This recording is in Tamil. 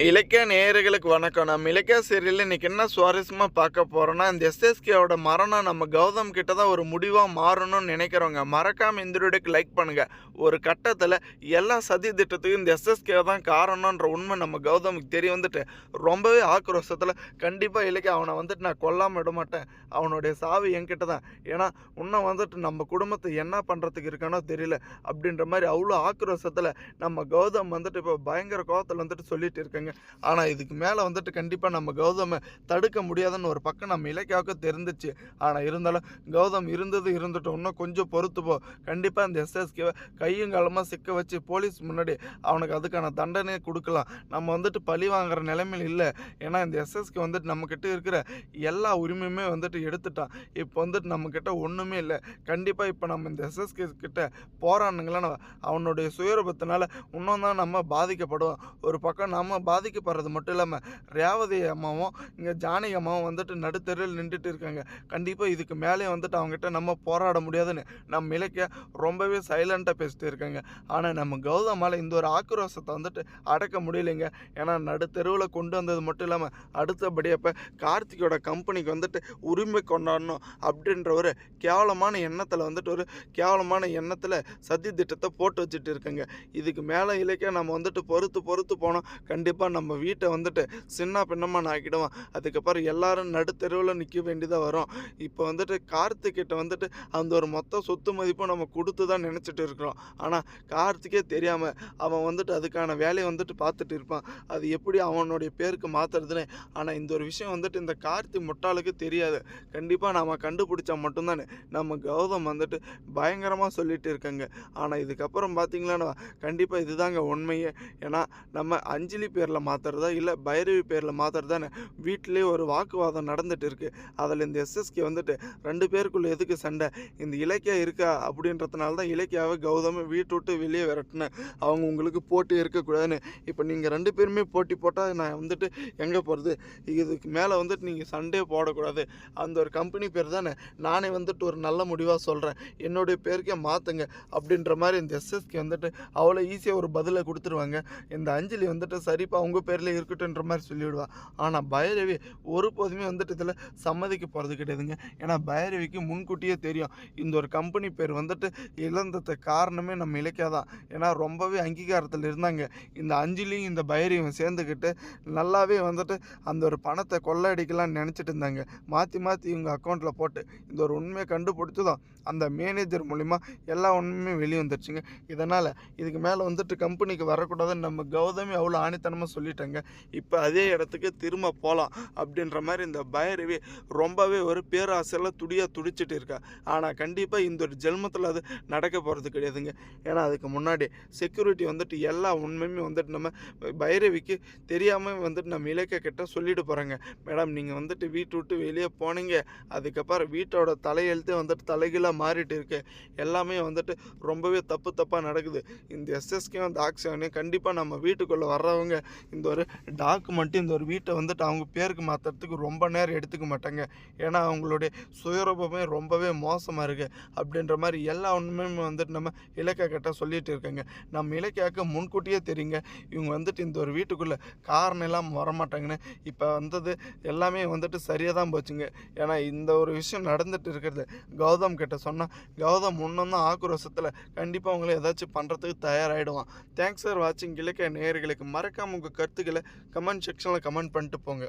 இலக்கிய நேயர்களுக்கு வணக்கம். நம்ம இலக்கிய சீரியல்ல இன்னைக்கு என்ன சுவாரஸ்யமா பார்க்க போறோம்னா, இந்த எஸ்எஸ்கேவோட மரணம் நம்ம கௌதம் கிட்ட தான் ஒரு முடிவா மாறணும்னு நினைக்கிறவங்க, மறக்காம இந்த வீடியோக்கு லைக் பண்ணுங்க. ஒரு கட்டத்துல எல்லா சதி திட்டத்துக்கும் இந்த எஸ்எஸ்கே தான் காரணம்ன்ற உண்மை நம்ம கௌதமுக்கு தெரிய வந்துட்டு, ரொம்பவே ஆக்ரோஷத்துல கண்டிப்பா இலக்கிய அவனை வந்துட்டு நான் கொல்லாம விட மாட்டேன். அவனுடைய சாவு என்கிட்ட தான். ஏன்னா இன்னும் வந்துட்டு நம்ம குடும்பத்தை என்ன பண்றதுக்கு இருக்கானோ தெரியல. அப்படின்ற மாதிரி அவ்வளோ ஆக்ரோஷத்துல நம்ம கௌதம் வந்துட்டு இப்போ பயங்கர கோவத்துல வந்துட்டு சொல்லிட்டு இருக்காங்க. ஆனால் இதுக்கு மேலே வந்துட்டு கண்டிப்பாக நம்ம கௌதமை தடுக்க முடியாதுன்னு ஒரு பக்கம் நம்ம இலக்கியாவுக்கு தெரிஞ்சிச்சு. ஆனால் இருந்தாலும் கௌதம் இருந்துட்டோம், இன்னும் கொஞ்சம் பொறுத்து போ, கண்டிப்பாக அந்த எஸ்எஸ்கேவை கையும் காலமாக சிக்க வச்சு போலீஸ் முன்னாடி அவனுக்கு அதுக்கான தண்டனையை கொடுக்கலாம். நம்ம வந்துட்டு பழி வாங்குற நிலைமையில் இல்லை. ஏன்னா இந்த எஸ்எஸ்கே வந்துட்டு நம்மக்கிட்ட இருக்கிற எல்லா உரிமையுமே வந்துட்டு எடுத்துட்டான். இப்போ வந்துட்டு நம்மக்கிட்ட ஒன்றுமே இல்லை. கண்டிப்பாக இப்போ நம்ம இந்த எஸ்எஸ்கே கிட்ட போராடணுங்களா அவனுடைய சுயரூபத்தினால இன்னும் தான் நம்ம பாதிக்கப்படுவோம். ஒரு பக்கம் நம்ம பாதிக்கப்படுறது மட்டும் இல்லாமல் ரேவதி அம்மாவும் இங்கே ஜானகி அம்மாவும் வந்துட்டு நடுத்தெருவில் நின்றுட்டு இருக்காங்க. கண்டிப்பாக இதுக்கு மேலே வந்துட்டு அவங்ககிட்ட நம்ம போராட முடியாதுன்னு நம்ம இலக்கிய ரொம்பவே சைலண்ட்டாக பேசிட்டு இருக்காங்க. ஆனால் நம்ம கௌதமால் இந்த ஒரு ஆக்ரோஷத்தை வந்துட்டு அடக்க முடியலைங்க. ஏன்னா நடுத்தெருவில் கொண்டு வந்தது மட்டும் இல்லாமல் அடுத்தபடியாக இப்போ கார்த்திகோட கம்பெனிக்கு வந்துட்டு உரிமை கொண்டாடணும் அப்படின்ற ஒரு கேவலமான எண்ணத்தில் வந்துட்டு ஒரு கேவலமான எண்ணத்தில் சதி திட்டத்தை போட்டு வச்சுட்டு இருக்காங்க. இதுக்கு மேலே இலக்கிய நம்ம வந்துட்டு பொறுத்து போனோம், கண்டிப்பாக நம்ம வீட்டை வந்துட்டு சின்ன பின்னமாக ஆக்கிடுவோம். அதுக்கப்புறம் எல்லாரும் நடுத்தெருவில் நிற்க வேண்டியதாக வரும். இப்போ வந்துட்டு கார்த்திகிட்ட வந்துட்டு அந்த ஒரு மொத்த சொத்து மதிப்பும் நம்ம கொடுத்து தான் நினச்சிட்டு இருக்கிறோம். ஆனால் கார்த்திகே தெரியாமல் அவன் வந்துட்டு அதுக்கான வேலையை வந்துட்டு பார்த்துட்டு இருப்பான். அது எப்படி அவனுடைய பேருக்கு மாற்றுறதுன்னு. ஆனால் இந்த ஒரு விஷயம் வந்துட்டு இந்த கார்த்தி முட்டாளுக்கு தெரியாது. கண்டிப்பாக நாம் கண்டுபிடிச்சா மட்டும்தானே. நம்ம கௌதம் வந்துட்டு பயங்கரமாக சொல்லிட்டு இருக்காங்க. ஆனால் இதுக்கப்புறம் பார்த்தீங்களா கண்டிப்பாக இதுதாங்க உண்மையே. ஏன்னா நம்ம அஞ்சலி பேரில் மாற்றுறதா இல்லை பைரவி பேரில் மாற்றுறதானே வீட்டிலே ஒரு வாக்குவாதம் நடந்துட்டு இருக்கு. அதில் இந்த எஸ்எஸ்கே வந்துட்டு 2 பேருக்குள்ள எதுக்கு சண்டை, இந்த இலக்கியா இருக்கா அப்படின்றதுனால தான் இலக்கியாவை கௌதம் வீட்டை விட்டு வெளியே விரட்டினேன். அவங்க உங்களுக்கு போட்டி இருக்கக்கூடாதுன்னு. இப்போ நீங்கள் 2 பேருமே போட்டி போட்டால் நான் வந்துட்டு எங்கே போகிறது? இதுக்கு மேலே வந்துட்டு நீங்கள் சண்டே போடக்கூடாது. அந்த ஒரு கம்பெனி பேர் தானே, நானே வந்துட்டு ஒரு நல்ல முடிவாக சொல்கிறேன், என்னுடைய பேருக்கே மாற்றுங்க அப்படின்ற மாதிரி இந்த எஸ்எஸ்கே வந்துட்டு அவ்வளோ ஈஸியாக ஒரு பதிலை கொடுத்துருவாங்க. இந்த அஞ்சலி வந்துட்டு சரிப்பா உங்கள் பேரில் இருக்கட்டுன்ற மாதிரி சொல்லிவிடுவா. ஆனால் பைரவி ஒருபோதுமே வந்துட்டு இதில் சம்மதிக்க போகிறது கிடையாதுங்க. ஏன்னா பைரவிக்கு முன்கூட்டியே தெரியும் இந்த ஒரு கம்பெனி பேர் வந்துட்டு இழந்தது காரணமே நம்ம இலக்கியா தான். ஏன்னா ரொம்பவே அங்கீகாரத்தில் இருந்தாங்க. இந்த அஞ்சலியும் இந்த பைரவியும் சேர்ந்துக்கிட்டு நல்லாவே வந்துட்டு அந்த ஒரு பணத்தை கொள்ளையடிக்கலாம்னு நினச்சிட்டு இருந்தாங்க. மாற்றி இவங்க அக்கௌண்ட்டில் போட்டு இந்த ஒரு உண்மையை கண்டுபிடிச்சதும் அந்த மேனேஜர் மூலிமா எல்லா உண்மையுமே வெளியே வந்துடுச்சுங்க. இதனால் இதுக்கு மேலே வந்துட்டு கம்பெனிக்கு வரக்கூடாதுன்னு நம்ம கௌதமி அவ்வளோ ஆணித்தனமாக சொல்லிட்டாங்க. இப்போ அதே இடத்துக்கு திரும்ப போகலாம் அப்படின்ற மாதிரி இந்த பைரவி ரொம்பவே ஒரு பேராசையில் துடிச்சிட்டு இருக்கா. ஆனால் கண்டிப்பாக இந்த ஒரு ஜென்மத்தில் அது நடக்க போகிறது கிடையாதுங்க. ஏன்னா அதுக்கு முன்னாடி செக்யூரிட்டி வந்துட்டு எல்லா உண்மையுமே வந்துட்டு நம்ம பைரவிக்கு தெரியாமல் வந்துட்டு நம்ம இலக்கிய கிட்ட சொல்லிட்டு போகிறாங்க. மேடம் நீங்கள் வந்துட்டு வீட்டை விட்டு வெளியே போனீங்க, அதுக்கப்புறம் வீட்டோட தலையெழுத்தே வந்துட்டு தலைகீழாக மாறிட்டு இருக்கு, எல்லாமே வந்துட்டு ரொம்பவே தப்பாக நடக்குது. இந்த எஸ்எஸ்கேவும் அந்த ஆக்ஷனையும் கண்டிப்பாக நம்ம வீட்டுக்குள்ளே வர்றவங்க இந்த ஒரு டாக்குமெண்ட்டு இந்த ஒரு வீட்டை வந்துட்டு அவங்க பேருக்கு மாற்றுறதுக்கு ரொம்ப நேரம் எடுத்துக்க மாட்டாங்க. ஏன்னா அவங்களுடைய சுயரூபமே ரொம்பவே மோசமாக இருக்குது அப்படின்ற மாதிரி எல்லா உண்மையுமே வந்துட்டு நம்ம இலக்கிய கிட்ட சொல்லிட்டு இருக்காங்க. நம்ம இலக்கியாவுக்கு முன்கூட்டியே தெரியுங்க இவங்க வந்துட்டு இந்த ஒரு வீட்டுக்குள்ளே காரணம் இல்லாமல் வரமாட்டாங்கன்னு. இப்போ வந்தது எல்லாமே வந்துட்டு சரியாக தான் போச்சுங்க. ஏன்னா இந்த ஒரு விஷயம் நடந்துட்டு இருக்கிறது கௌதம் கிட்ட சொன்னால் கௌதம் இன்னும் தான் ஆக்ரோஷத்தில் கண்டிப்பாக அவங்கள ஏதாச்சும் பண்ணுறதுக்கு தயாராகிடுவான். தேங்க்ஸ் ஃபார் வாட்சிங். இலக்கிய நேயர்களுக்கு மறக்காமல் உங்கள் கருத்துக்களை கமெண்ட் செக்ஷனில் கமெண்ட் பண்ணிட்டு போங்க.